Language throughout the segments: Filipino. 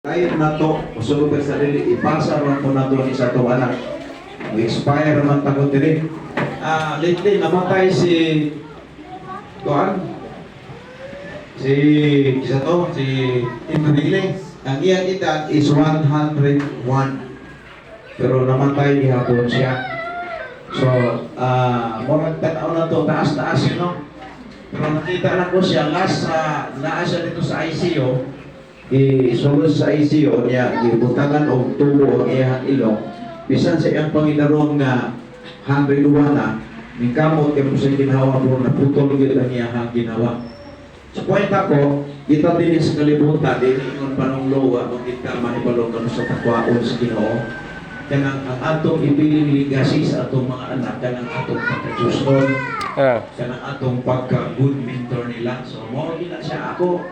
Kahit na to, usulog ka sa dili, ipasa ron ko na to ni sa to anak. Expire man tagot din. Lately, namatay si Tuan. Si Tim Manile. Ang iyang edad is 101. Pero namatay gihapon siya. So, murag tanaw na to, taas-taas yun, no? Pero nakita na ko siya, last naa siya dito sa ICU. Isulod sa ICU niya, gibutangan og tubo ang iyang ilong. Bisan sa iyang Panginoon nga handriluwa na, may kamot kaya po sa ginawa po, naputol yun ang iyang ginawa. Sa kwenta ko, kita din sa kalibutan, din yung panunglowa, magkita mahibalong kano sa takwaon sa Ginoo. Kanang ang atong ipiling ligasi sa atong mga anak, kanang atong pagka-Diyos kanang atong pagka-good mentor nila. So, mo gina siya ako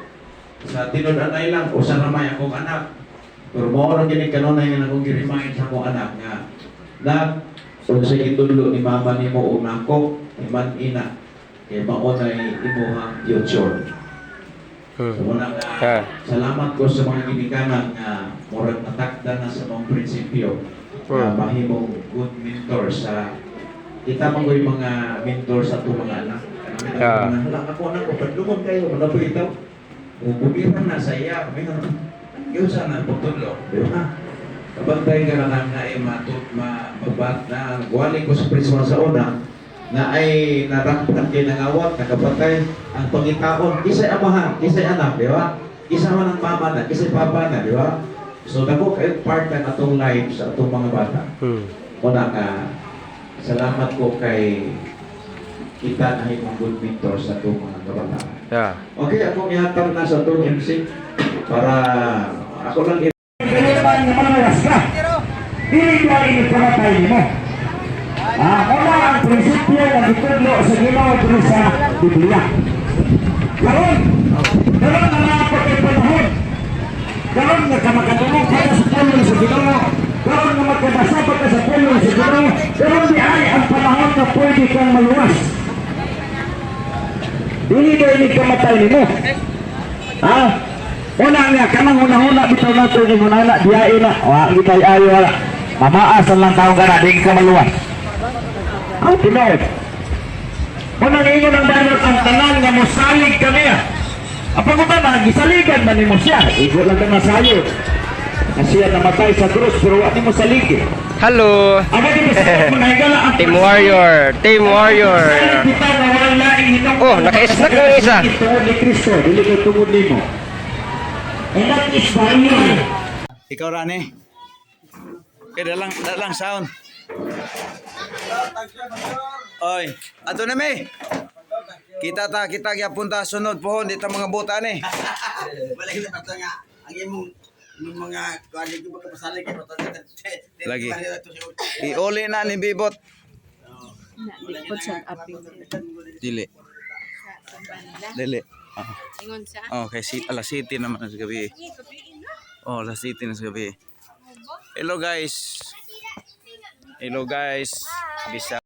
sa tinud-anay lang o sa ramay akong anak. Pero mo rin gini kanunay nga akong gi-remind sa akong anak nga na kung sa itulo ni mama ni mo unako, iman ina, kay maunay imuhang future. So, muna nga, salamat ko sa mga ginikanan nga murag natakda na sa mga prinsipyo na mahimong good mentor sa kita mo yung mga mentor sa itong mga anak. Wala ako na ko, padlumon kayo, wala po ito. Bumiran na sa iya, yun sana pagtulo. Diba? Kabantay ka na lang na ay mabat na guwaling ko sa prisma sa una na ay narakpan kayo ng awat, nakabantay ang pangitaon, isa'y amahan, isa'y anak, di ba? Isa man ang mama na, isa'y papa na, di ba? So, nako kayo part na atong life sa atong mga bata. Una ka, salamat ko kay kita na yung good mentor sa atong mga kabataan. Okay, ako ihatag na sa atong MC para ako lang Kailangan na manawas ka. Dili ba ini kamatay mo? Una ang prinsipyo na gitudlo sa Ginoo dito sa Biblia. Karon na napakay panahon. Karon na kamakatulog ka sa pulo sa Ginoo. Karon na magkabasa pa ka sa pulo sa Ginoo. Karon di ay ang panahon na pwede kang maluwas. Dili ba ini kamatay nimo? Una nga, kanang una-una bitaw na ito yung una-una, diyain na, kita ayo wala. Mamaasan lang taong ka na, di ka maluwas. Ang tinood. Unang ingon ang banot ang tanan nga mosalig kami. Apang ko ba, gisaligan ba ni mo siya? Igo lang ka masayo. Na siya namatay sa krus, pero wala mo saligi. Hello! Team Warrior! Team Warrior! Oh, naka-snack ng isa! Ito ni Kristo, dili ko tungod ni mo. And that is why you Ikaw Rani. Dalang sound. Oy, ato na me. Kita punta sunod pohon dito mga buta ni. Balay na tato nga ang imong mga kuan ko baka pasalig ko Lagi. Iuli na ni Bibot. Likod sa aping. Dili. Ingon sa. Oh, kay alas 7 naman sa gabi. Oh, alas 7 na sa gabi. Hello guys. Bisa